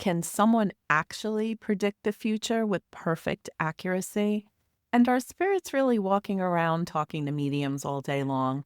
Can someone actually predict the future with perfect accuracy? And are spirits really walking around talking to mediums all day long?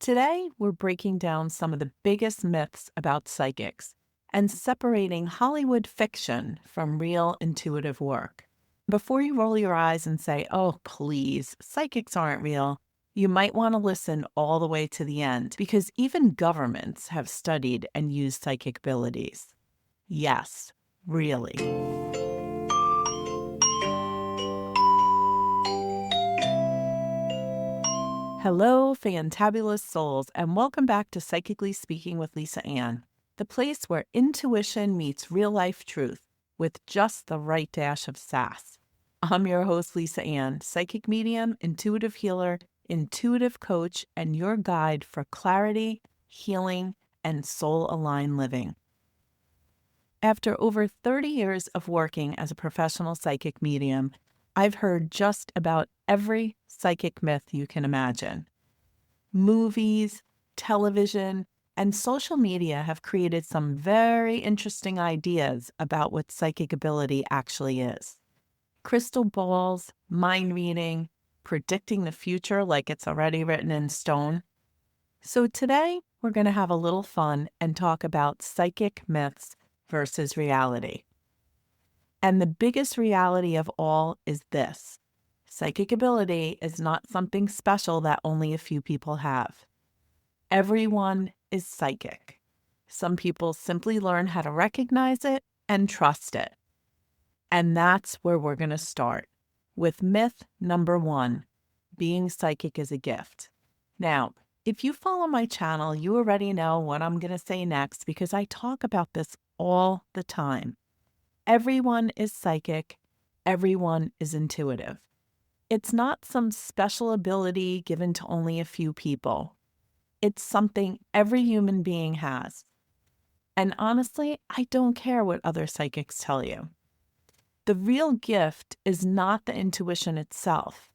Today, we're breaking down some of the biggest myths about psychics and separating Hollywood fiction from real intuitive work. Before you roll your eyes and say, oh, please, psychics aren't real, you might want to listen all the way to the end because even governments have studied and used psychic abilities. Yes, really. Hello, fantabulous souls, and welcome back to Psychically Speaking with Lisa Ann, the place where intuition meets real-life truth with just the right dash of sass. I'm your host, Lisa Ann, psychic medium, intuitive healer, intuitive coach, and your guide for clarity, healing, and soul-aligned living. After over 30 years of working as a professional psychic medium, I've heard just about every psychic myth you can imagine. Movies, television, and social media have created some very interesting ideas about what psychic ability actually is. Crystal balls, mind reading, predicting the future like it's already written in stone. So today, we're going to have a little fun and talk about psychic myths versus reality. And the biggest reality of all is this: psychic ability is not something special that only a few people have. Everyone is psychic. Some people simply learn how to recognize it and trust it. And that's where we're going to start with myth number 1, being psychic is a gift. Now, if you follow my channel, you already know what I'm going to say next because I talk about this all the time. Everyone is psychic. Everyone is intuitive. It's not some special ability given to only a few people. It's something every human being has. And honestly, I don't care what other psychics tell you. The real gift is not the intuition itself.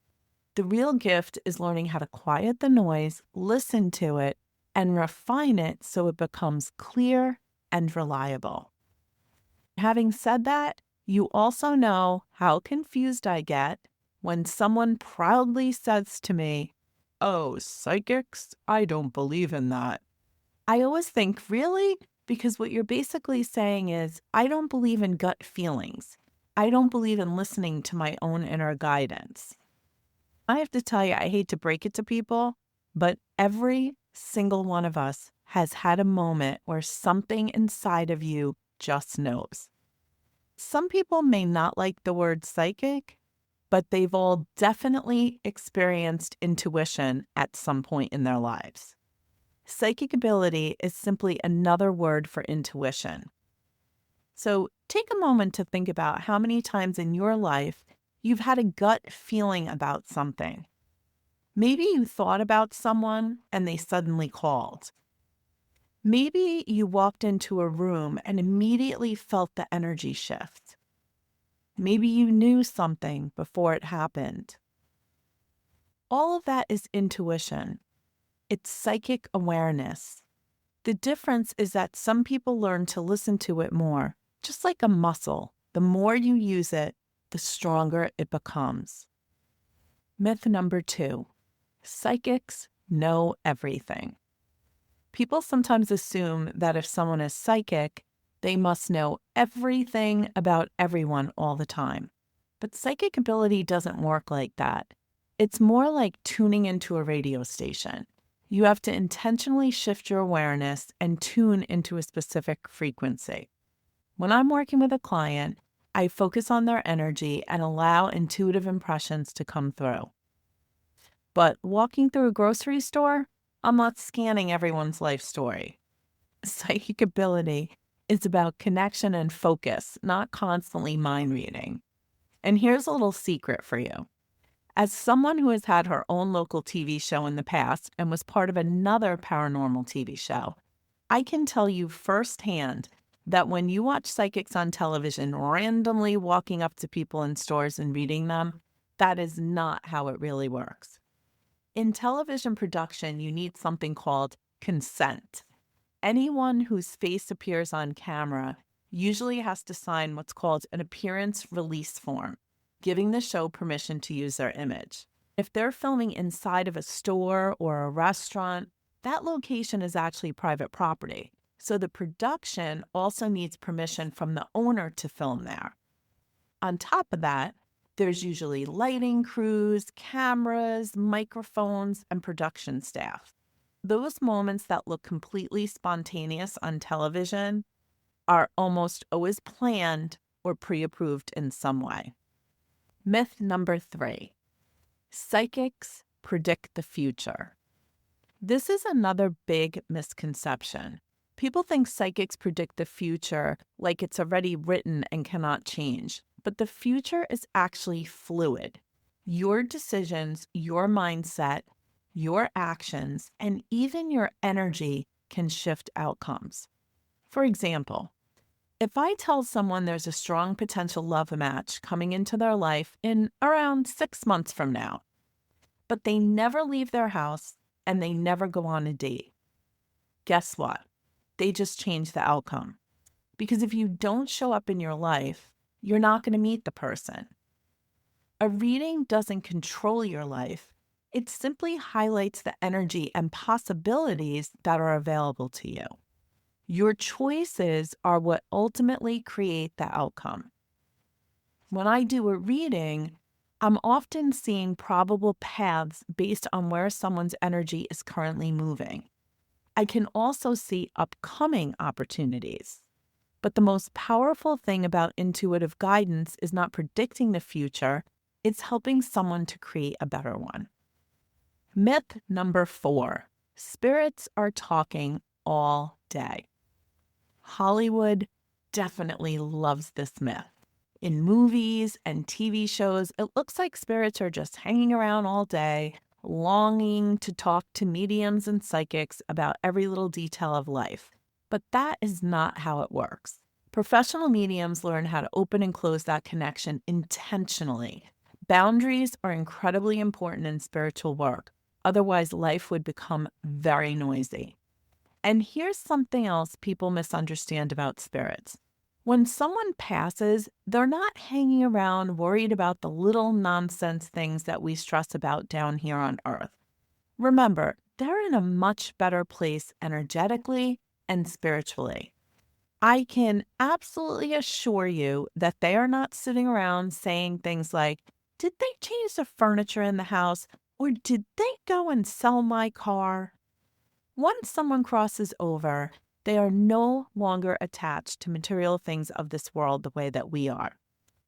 The real gift is learning how to quiet the noise, listen to it, and refine it so it becomes clear and reliable. Having said that, you also know how confused I get when someone proudly says to me, "Oh, psychics? I don't believe in that." I always think, really? Because what you're basically saying is, I don't believe in gut feelings. I don't believe in listening to my own inner guidance. I have to tell you, I hate to break it to people, but every single one of us has had a moment where something inside of you just knows. Some people may not like the word psychic, but they've all definitely experienced intuition at some point in their lives. Psychic ability is simply another word for intuition. So take a moment to think about how many times in your life you've had a gut feeling about something. Maybe you thought about someone and they suddenly called. Maybe you walked into a room and immediately felt the energy shift. Maybe you knew something before it happened. All of that is intuition. It's psychic awareness. The difference is that some people learn to listen to it more, just like a muscle. The more you use it, the stronger it becomes. Myth number 2, psychics know everything. People sometimes assume that if someone is psychic, they must know everything about everyone all the time. But psychic ability doesn't work like that. It's more like tuning into a radio station. You have to intentionally shift your awareness and tune into a specific frequency. When I'm working with a client, I focus on their energy and allow intuitive impressions to come through. But walking through a grocery store, I'm not scanning everyone's life story. Psychic ability is about connection and focus, not constantly mind reading. And here's a little secret for you. As someone who has had her own local TV show in the past and was part of another paranormal TV show, I can tell you firsthand that when you watch psychics on television randomly walking up to people in stores and reading them, that is not how it really works. In television production, you need something called consent. Anyone whose face appears on camera usually has to sign what's called an appearance release form, giving the show permission to use their image. If they're filming inside of a store or a restaurant, that location is actually private property. So the production also needs permission from the owner to film there. On top of that, there's usually lighting crews, cameras, microphones, and production staff. Those moments that look completely spontaneous on television are almost always planned or pre-approved in some way. Myth number 3, psychics predict the future. This is another big misconception. People think psychics predict the future like it's already written and cannot change, but the future is actually fluid. Your decisions, your mindset, your actions, and even your energy can shift outcomes. For example, if I tell someone there's a strong potential love match coming into their life in around 6 months from now, but they never leave their house and they never go on a date, guess what? They just change the outcome. Because if you don't show up in your life, you're not going to meet the person. A reading doesn't control your life. It simply highlights the energy and possibilities that are available to you. Your choices are what ultimately create the outcome. When I do a reading, I'm often seeing probable paths based on where someone's energy is currently moving. I can also see upcoming opportunities. But the most powerful thing about intuitive guidance is not predicting the future, it's helping someone to create a better one. Myth number 4, spirits are talking all day. Hollywood definitely loves this myth. In movies and TV shows, it looks like spirits are just hanging around all day, longing to talk to mediums and psychics about every little detail of life. But that is not how it works. Professional mediums learn how to open and close that connection intentionally. Boundaries are incredibly important in spiritual work. Otherwise, life would become very noisy. And here's something else people misunderstand about spirits. When someone passes, they're not hanging around worried about the little nonsense things that we stress about down here on Earth. Remember, they're in a much better place energetically and spiritually. I can absolutely assure you that they are not sitting around saying things like, "Did they change the furniture in the house?" or "Did they go and sell my car?" Once someone crosses over, they are no longer attached to material things of this world the way that we are.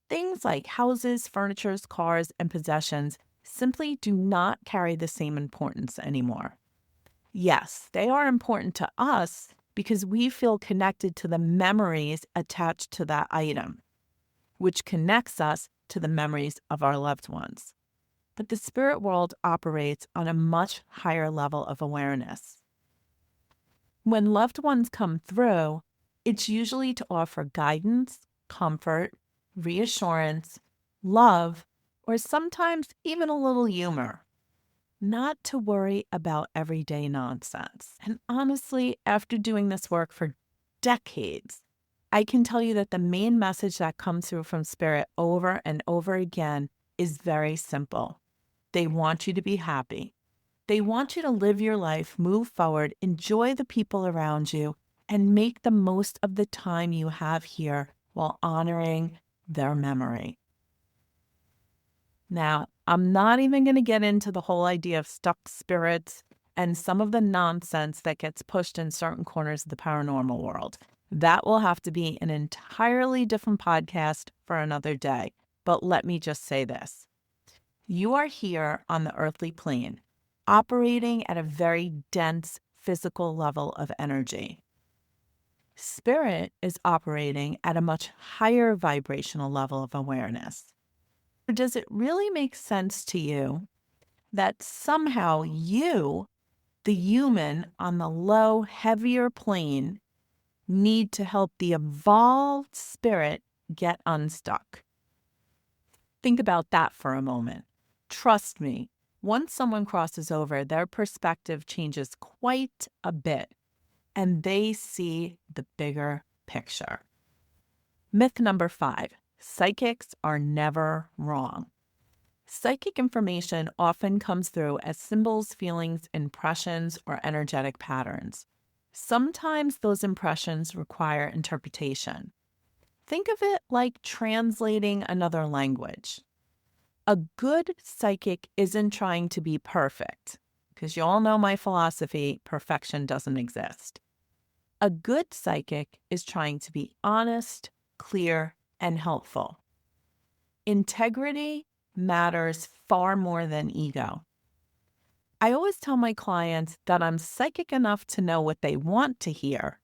Things like houses, furniture, cars, and possessions simply do not carry the same importance anymore. Yes, they are important to us because we feel connected to the memories attached to that item, which connects us to the memories of our loved ones. But the spirit world operates on a much higher level of awareness. When loved ones come through, it's usually to offer guidance, comfort, reassurance, love, or sometimes even a little humor. Not to worry about everyday nonsense. And honestly, after doing this work for decades, I can tell you that the main message that comes through from Spirit over and over again is very simple. They want you to be happy. They want you to live your life, move forward, enjoy the people around you, and make the most of the time you have here while honoring their memory. Now, I'm not even going to get into the whole idea of stuck spirits and some of the nonsense that gets pushed in certain corners of the paranormal world. That will have to be an entirely different podcast for another day. But let me just say this. You are here on the earthly plane, operating at a very dense physical level of energy. Spirit is operating at a much higher vibrational level of awareness. Does it really make sense to you that somehow you, the human on the low, heavier plane, need to help the evolved spirit get unstuck? Think about that for a moment. Trust me, once someone crosses over, their perspective changes quite a bit, and they see the bigger picture. Myth number 5, psychics are never wrong. Psychic information often comes through as symbols, feelings, impressions, or energetic patterns. Sometimes those impressions require interpretation. Think of it like translating another language. A good psychic isn't trying to be perfect, because you all know my philosophy, perfection doesn't exist. A good psychic is trying to be honest, clear, and helpful. Integrity matters far more than ego. I always tell my clients that I'm psychic enough to know what they want to hear,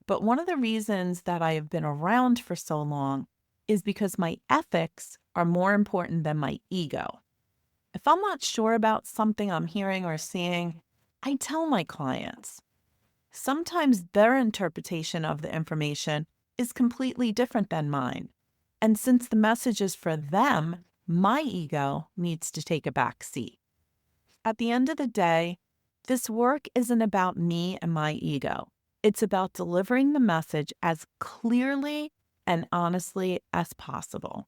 but one of the reasons that I have been around for so long is because my ethics are more important than my ego. If I'm not sure about something I'm hearing or seeing, I tell my clients. Sometimes their interpretation of the information is completely different than mine. And since the message is for them, my ego needs to take a back seat. At the end of the day, this work isn't about me and my ego. It's about delivering the message as clearly and honestly as possible.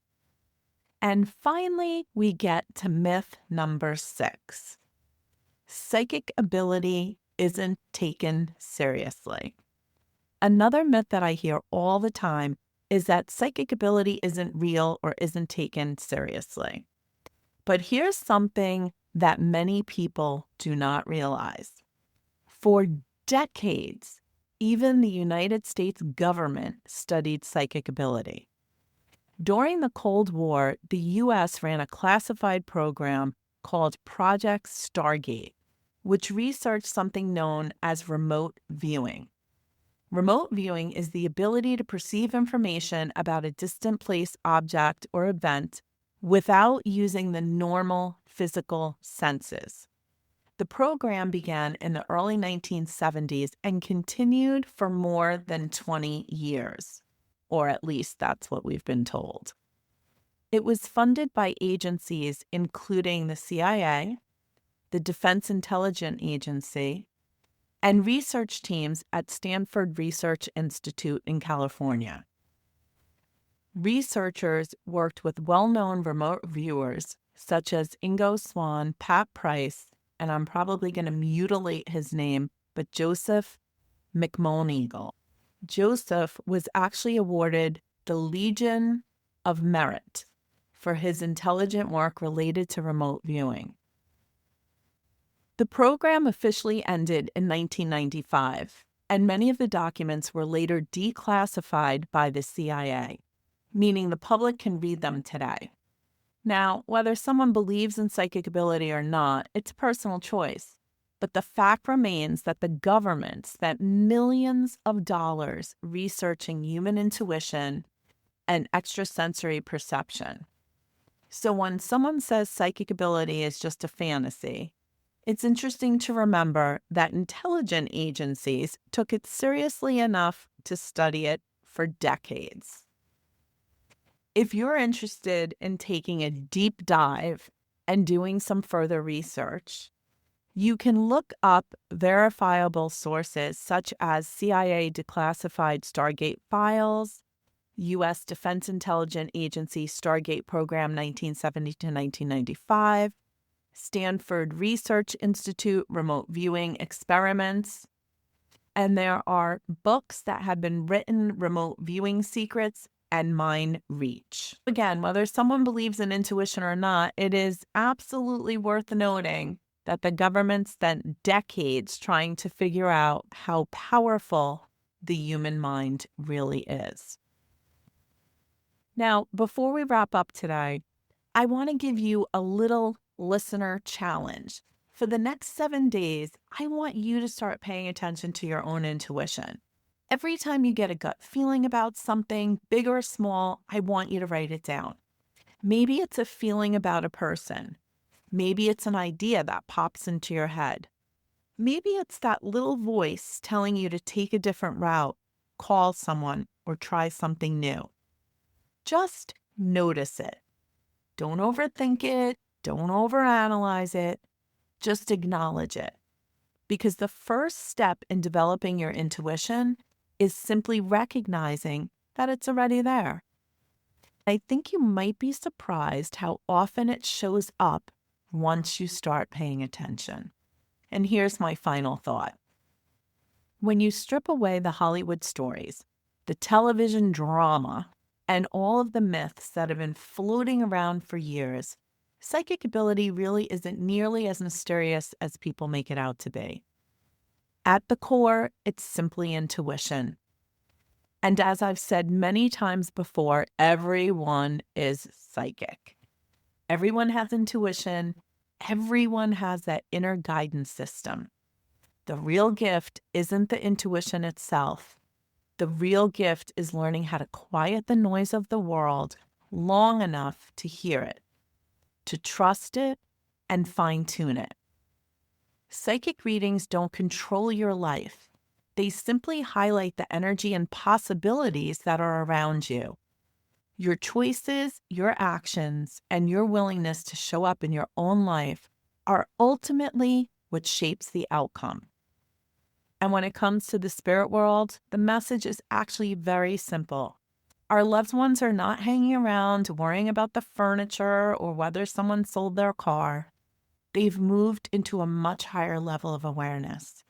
And finally, we get to myth number 6. Psychic ability isn't taken seriously. Another myth that I hear all the time is that psychic ability isn't real or isn't taken seriously. But here's something that many people do not realize. For decades, even the United States government studied psychic ability. During the Cold War, the U.S. ran a classified program called Project Stargate, which researched something known as remote viewing. Remote viewing is the ability to perceive information about a distant place, object, or event without using the normal physical senses. The program began in the early 1970s and continued for more than 20 years, or at least that's what we've been told. It was funded by agencies including the CIA, the Defense Intelligence Agency, and research teams at Stanford Research Institute in California. Researchers worked with well-known remote viewers such as Ingo Swann, Pat Price, and I'm probably going to mutilate his name, but Joseph McMoneagle. Joseph was actually awarded the Legion of Merit for his intelligent work related to remote viewing. The program officially ended in 1995, and many of the documents were later declassified by the CIA, meaning the public can read them today. Now, whether someone believes in psychic ability or not, it's a personal choice. But the fact remains that the government spent millions of dollars researching human intuition and extrasensory perception. So when someone says psychic ability is just a fantasy, it's interesting to remember that intelligence agencies took it seriously enough to study it for decades. If you're interested in taking a deep dive and doing some further research, you can look up verifiable sources such as CIA declassified Stargate files, U.S. Defense Intelligence Agency Stargate Program 1970 to 1995, Stanford Research Institute remote viewing experiments, and there are books that have been written, Remote Viewing Secrets and Mind Reach. Again, whether someone believes in intuition or not, it is absolutely worth noting that the government spent decades trying to figure out how powerful the human mind really is. Now, before we wrap up today, I want to give you a little listener challenge. For the next 7 days, I want you to start paying attention to your own intuition. Every time you get a gut feeling about something, big or small, I want you to write it down. Maybe it's a feeling about a person. Maybe it's an idea that pops into your head. Maybe it's that little voice telling you to take a different route, call someone, or try something new. Just notice it. Don't overthink it. Don't overanalyze it. Just acknowledge it. Because the first step in developing your intuition is simply recognizing that it's already there. I think you might be surprised how often it shows up once you start paying attention. And here's my final thought. When you strip away the Hollywood stories, the television drama, and all of the myths that have been floating around for years, psychic ability really isn't nearly as mysterious as people make it out to be. At the core, it's simply intuition. And as I've said many times before, everyone is psychic. Everyone has intuition. Everyone has that inner guidance system. The real gift isn't the intuition itself. The real gift is learning how to quiet the noise of the world long enough to hear it, to trust it, and fine-tune it. Psychic readings don't control your life. They simply highlight the energy and possibilities that are around you. Your choices, your actions, and your willingness to show up in your own life are ultimately what shapes the outcome. And when it comes to the spirit world, the message is actually very simple. Our loved ones are not hanging around worrying about the furniture or whether someone sold their car. They've moved into a much higher level of awareness.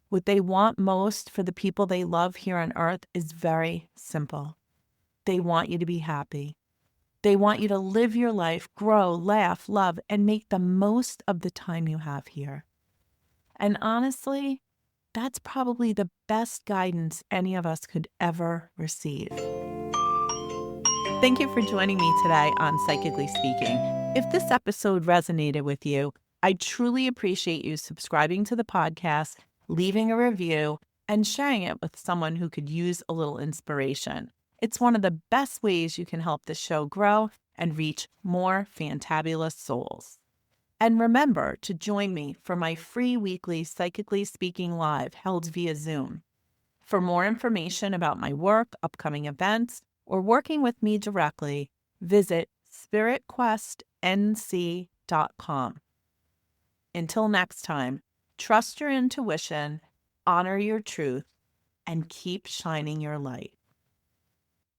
What they want most for the people they love here on earth is very simple. They want you to be happy. They want you to live your life, grow, laugh, love, and make the most of the time you have here. And honestly, that's probably the best guidance any of us could ever receive. Thank you for joining me today on Psychically Speaking. If this episode resonated with you, I truly appreciate you subscribing to the podcast, leaving a review, and sharing it with someone who could use a little inspiration. It's one of the best ways you can help the show grow and reach more fantabulous souls. And remember to join me for my free weekly Psychically Speaking Live held via Zoom. For more information about my work, upcoming events, or working with me directly, visit spiritquestnc.com. Until next time, trust your intuition, honor your truth, and keep shining your light.